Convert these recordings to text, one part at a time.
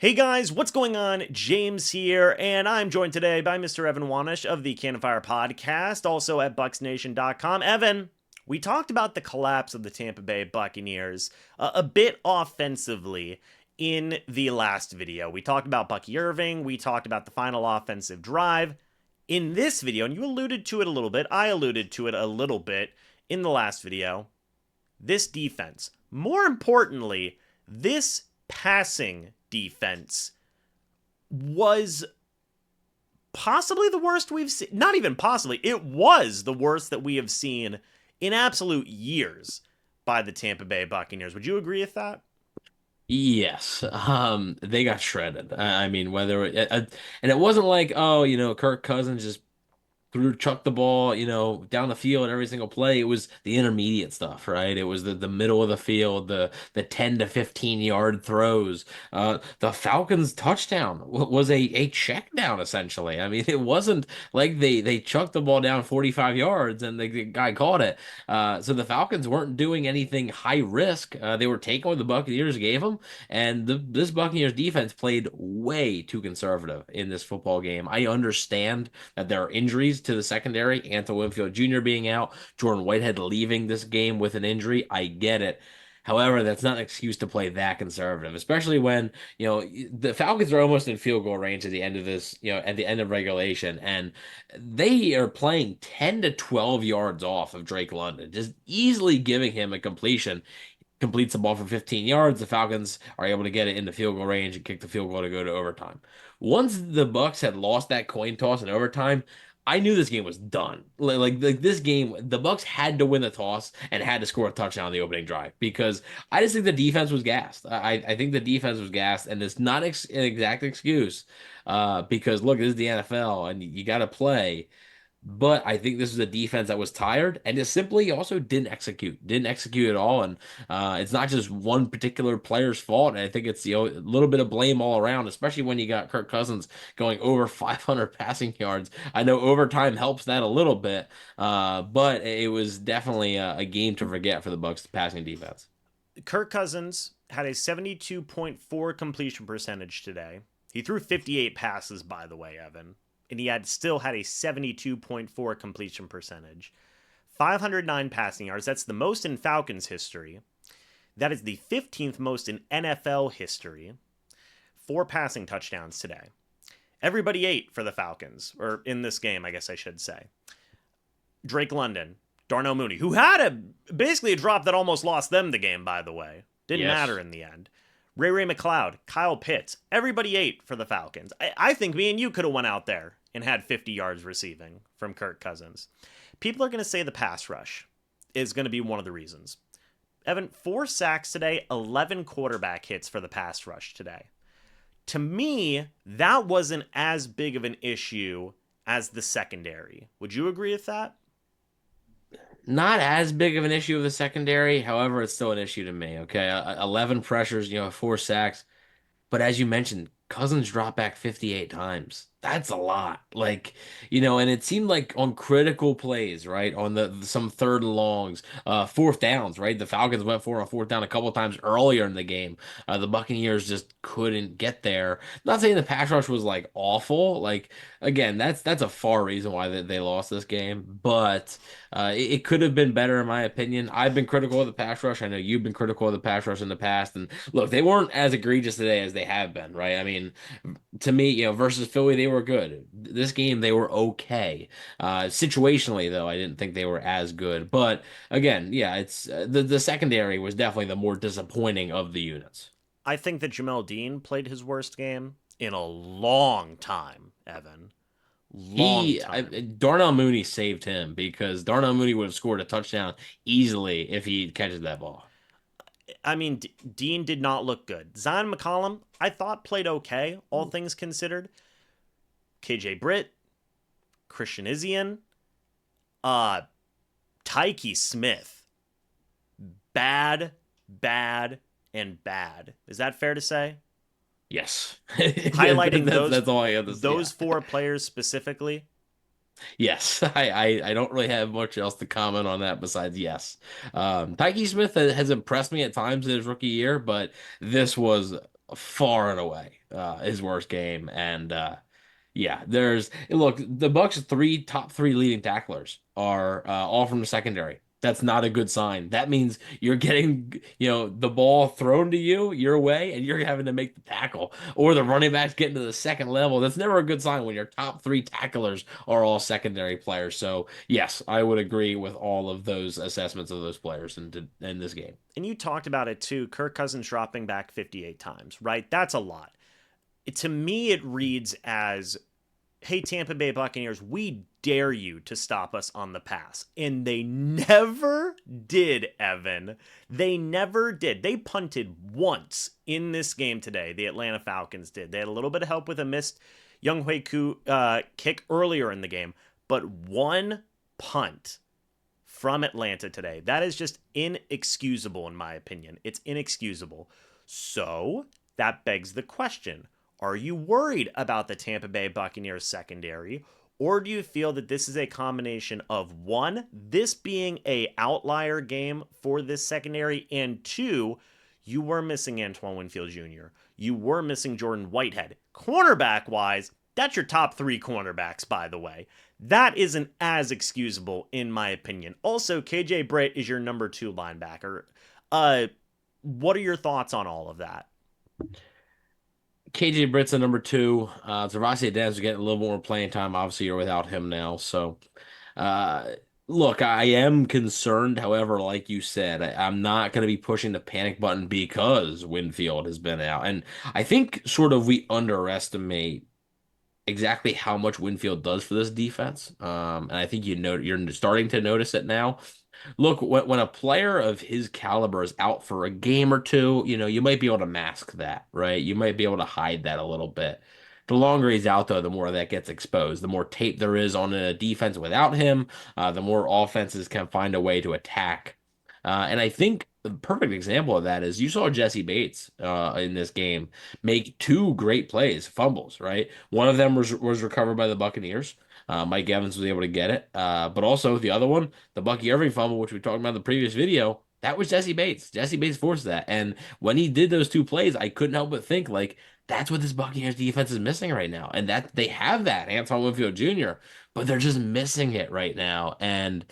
Hey guys, what's going on? James here, and I'm joined today by Mr. Evan Wanish of the Cannon Fire Podcast, also at BucsNation.com. Evan, we talked about the collapse of the Tampa Bay Buccaneers a bit offensively in the last video. We talked about Bucky Irving, we talked about the final offensive drive. In this video, and you alluded to it a little bit, I alluded to it a little bit in the last video, this defense, more importantly, this passing defense was possibly the worst we've seen. Not even possibly, it was the worst that we have seen in absolute years by the Tampa Bay Buccaneers. Would you agree with that? Yes, they got shredded. I mean, and it wasn't like, oh, Kirk Cousins just chuck the ball, down the field every single play. It was the intermediate stuff, right? It was the middle of the field, the 10 to 15 yard throws. The Falcons touchdown was a check down essentially. I mean, it wasn't like they chucked the ball down 45 yards and the guy caught it. So the Falcons weren't doing anything high risk. They were taking what the Buccaneers gave them, and this Buccaneers defense played way too conservative in this football game. I understand that there are injuries to the secondary, Anthony Winfield Jr. being out, Jordan Whitehead leaving this game with an injury. I get it. However, that's not an excuse to play that conservative, especially when, the Falcons are almost in field goal range at the end of this, at the end of regulation, and they are playing 10 to 12 yards off of Drake London, just easily giving him a completion. Completes the ball for 15 yards. The Falcons are able to get it in the field goal range and kick the field goal to go to overtime. Once the Bucs had lost that coin toss in overtime, I knew this game was done. Like this game, the Bucs had to win the toss and had to score a touchdown on the opening drive because I just think the defense was gassed. I think the defense was gassed, and it's not an exact excuse, because look, this is the NFL and you got to play. But I think this is a defense that was tired and just simply also didn't execute at all. And it's not just one particular player's fault. I think it's a little bit of blame all around, especially when you got Kirk Cousins going over 500 passing yards. I know overtime helps that a little bit, but it was definitely a game to forget for the Bucs passing defense. Kirk Cousins had a 72.4 completion percentage today. He threw 58 passes, by the way, Evan, and he had still had a 72.4 completion percentage. 509 passing yards. That's the most in Falcons history. That is the 15th most in NFL history. 4 passing touchdowns today. Everybody ate for the Falcons, or in this game, I guess I should say. Drake London, Darnell Mooney, who had basically a drop that almost lost them the game, by the way. Didn't matter Yes. in the end. Ray McLeod, Kyle Pitts, everybody ate for the Falcons. I think me and you could have went out there and had 50 yards receiving from Kirk Cousins. People are going to say the pass rush is going to be one of the reasons. Evan, 4 sacks today, 11 quarterback hits for the pass rush today. To me, that wasn't as big of an issue as the secondary. Would you agree with that? Not as big of an issue with the secondary. However, it's still an issue to me. Okay. 11 pressures, 4 sacks. But as you mentioned, Cousins dropped back 58 times. That's a lot. And it seemed like on critical plays, right? On some third and longs, fourth downs, right? The Falcons went for a fourth down a couple of times earlier in the game. The Buccaneers just couldn't get there. Not saying the pass rush was like awful. Like again, that's a far reason why they lost this game, but it could have been better in my opinion. I've been critical of the pass rush. I know you've been critical of the pass rush in the past, and look, they weren't as egregious today as they have been, right? I mean, to me, versus Philly, they were good. This game, they were okay. Situationally, though, I didn't think they were as good. But again, yeah, it's the secondary was definitely the more disappointing of the units. I think that Jamel Dean played his worst game in a long time, Evan. Long time. Darnell Mooney saved him because Darnell Mooney would have scored a touchdown easily if he catches that ball. I mean, Dean did not look good. Zion McCollum, I thought played okay, all things considered. KJ Britt, Christian Izien, uh, Tyke Smith. Bad, bad, and bad. Is that fair to say? Yes, Highlighting that's all I have to say. Yeah. those 4 players specifically. Yes, I don't really have much else to comment on that besides yes. Tyke Smith has impressed me at times in his rookie year, but this was far and away his worst game. And yeah, there's look, the Bucks' top three leading tacklers are all from the secondary. That's not a good sign. That means you're getting, the ball thrown to you your way, and you're having to make the tackle, or the running backs getting to the second level. That's never a good sign when your top three tacklers are all secondary players. So yes, I would agree with all of those assessments of those players in this game. And you talked about it too. Kirk Cousins dropping back 58 times, right? That's a lot. To me, it reads as, hey, Tampa Bay Buccaneers, we dare you to stop us on the pass. And they never did, Evan. They never did. They punted once in this game today. The Atlanta Falcons did. They had a little bit of help with a missed Young Hui Koo kick earlier in the game, but one punt from Atlanta today. That is just inexcusable, in my opinion. It's inexcusable. So that begs the question, are you worried about the Tampa Bay Buccaneers secondary? Or do you feel that this is a combination of one, this being a outlier game for this secondary, and two, you were missing Antoine Winfield Jr. You were missing Jordan Whitehead. Cornerback wise, that's your top three cornerbacks, by the way. That isn't as excusable, in my opinion. Also, KJ Britt is your number two linebacker. What are your thoughts on all of that? KJ Britt's at number two. Gervonta Davis is getting a little more playing time. Obviously, you're without him now. So, uh, look, I am concerned. However, like you said, I'm not going to be pushing the panic button because Winfield has been out. And I think sort of we underestimate exactly how much Winfield does for this defense. And I think you're starting to notice it now. Look, when a player of his caliber is out for a game or two, you might be able to mask that, right? You might be able to hide that a little bit. The longer he's out, though, the more that gets exposed. The more tape there is on a defense without him, the more offenses can find a way to attack. And I think the perfect example of that is you saw Jesse Bates in this game make two great plays, fumbles, right? One of them was recovered by the Buccaneers. Mike Evans was able to get it. But also the other one, the Bucky Irving fumble, which we talked about in the previous video, that was Jesse Bates. Jesse Bates forced that. And when he did those two plays, I couldn't help but think, like, that's what this Buccaneers defense is missing right now. And that they have that, Antoine Winfield Jr., but they're just missing it right now. And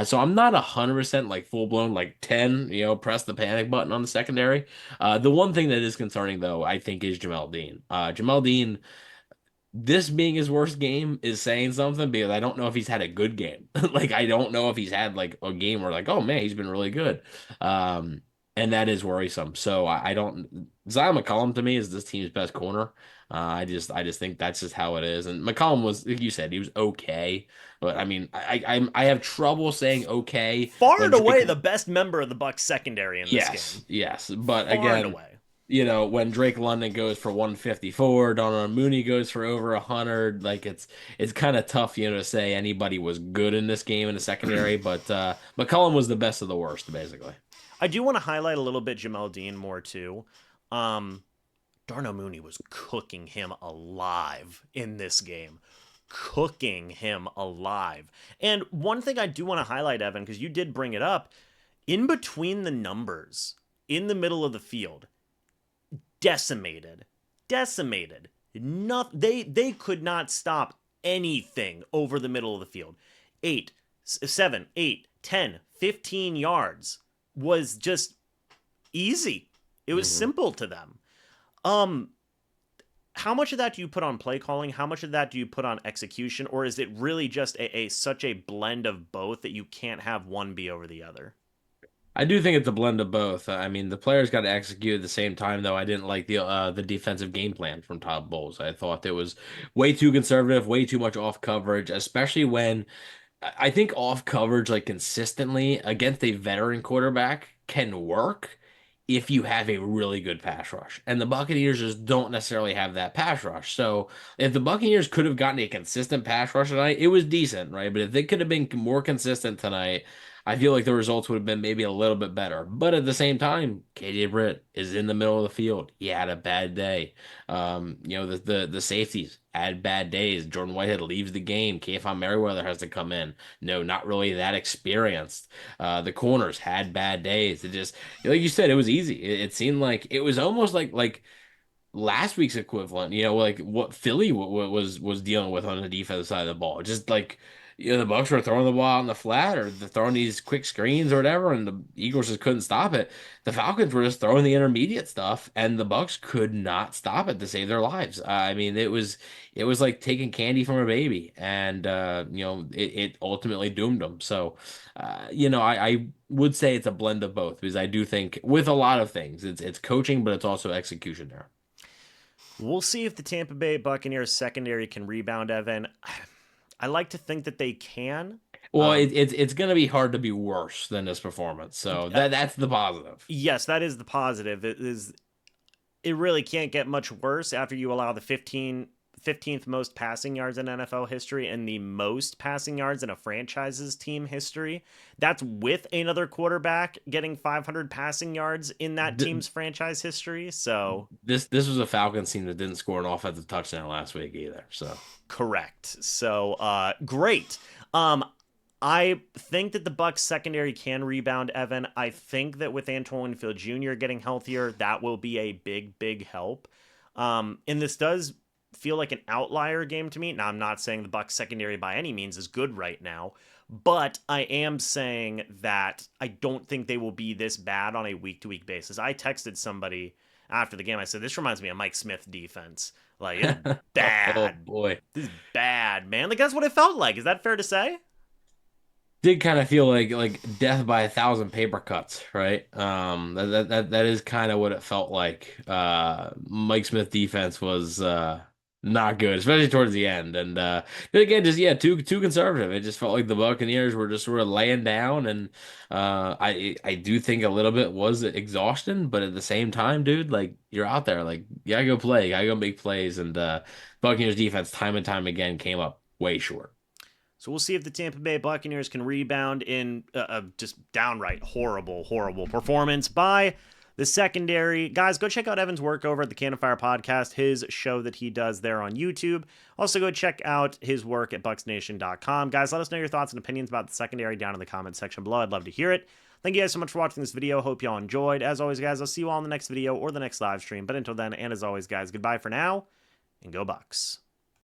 so I'm not 100% like full blown, like 10, press the panic button on the secondary. The one thing that is concerning, though, I think is Jamel Dean. Jamel Dean, this being his worst game is saying something because I don't know if he's had a good game. Like I don't know if he's had like a game where like, oh man, he's been really good. And that is worrisome. So I don't Zion McCollum to me is this team's best corner. I just think that's just how it is. And McCollum was, like you said, he was okay. But I mean, I have trouble saying okay Far when and Drake. away the best member of the Bucs secondary in this Yes, game. yes. But Far and again, away. when Drake London goes for 154, Donald Mooney goes for over 100, like it's kind of tough, to say anybody was good in this game in the secondary, but McCollum was the best of the worst, basically. I do want to highlight a little bit Jamel Dean more too. Darnell Mooney was cooking him alive in this game. Cooking him alive. And one thing I do want to highlight, Evan, because you did bring it up, in between the numbers, in the middle of the field, decimated. Decimated. They could not stop anything over the middle of the field. 8, 7, 8, 10, 15 yards was just easy. It was Hmm. simple to them. Um, how much of that do you put on play calling? How much of that do you put on execution? Or is it really just a such a blend of both that you can't have one be over the other? I do think it's a blend of both. I mean, the players got to execute at the same time, though. I didn't like the defensive game plan from Todd Bowles. I thought it was way too conservative, way too much off coverage, especially when I think off coverage, like consistently against a veteran quarterback, can work if you have a really good pass rush. And the Buccaneers just don't necessarily have that pass rush. So if the Buccaneers could have gotten a consistent pass rush tonight, it was decent, right? But if they could have been more consistent tonight, I feel like the results would have been maybe a little bit better. But at the same time, KJ Britt is in the middle of the field. He had a bad day. The safeties had bad days. Jordan Whitehead leaves the game. Kayvon Merriweather has to come in. No, not really that experienced. The corners had bad days. It just, like you said, it was easy. It seemed like it was almost like last week's equivalent, like what Philly was dealing with on the defensive side of the ball. Just like the Bucs were throwing the ball out in the flat or throwing these quick screens or whatever, and the Eagles just couldn't stop it. The Falcons were just throwing the intermediate stuff, and the Bucs could not stop it to save their lives. I mean, it was like taking candy from a baby, and it ultimately doomed them. So, I would say it's a blend of both because I do think with a lot of things, it's coaching, but it's also execution there. We'll see if the Tampa Bay Buccaneers secondary can rebound, Evan. I like to think that they can. Well, Um, it's going to be hard to be worse than this performance. So uh, that's the positive. yes, that is the positive. It really can't get much worse after you allow the 15th most passing yards in NFL history and the most passing yards in a franchise's team history. That's with another quarterback getting 500 passing yards in that Th- team's franchise history. So, this was a Falcons team that didn't score an offensive touchdown last week either. So correct. So, great. Um, I think that the Bucs secondary can rebound, Evan. I think that with Antoine Winfield Jr. getting healthier, that will be a big, big help. And this does feel like an outlier game to me. Now, I'm not saying the Bucs secondary by any means is good right now, but I am saying that I don't think they will be this bad on a week-to-week basis. I texted somebody after the game. I said, "This reminds me of Mike Smith defense. Like, it's oh bad. boy. This is bad, man." Like, that's what it felt like. Is that fair to say? Did kind of feel like death by a thousand paper cuts, right? That is kind of what it felt like. Mike Smith defense was not good, especially towards the end. And then again, just too conservative. It just felt like the Buccaneers were just sort of laying down, and I do think a little bit was exhaustion, but at the same time, dude, like you're out there, like you gotta go play, you gotta go make plays, and Buccaneers defense time and time again came up way short. So we'll see if the Tampa Bay Buccaneers can rebound in a just downright horrible, horrible performance by the secondary. Guys, go check out Evan's work over at the Cannon Fire Podcast, his show that he does there on YouTube. Also, go check out his work at BucsNation.com. Guys, let us know your thoughts and opinions about the secondary down in the comments section below. I'd love to hear it. Thank you guys so much for watching this video. Hope y'all enjoyed. As always, guys, I'll see you all in the next video or the next live stream. But until then, and as always, guys, goodbye for now, and go Bucs.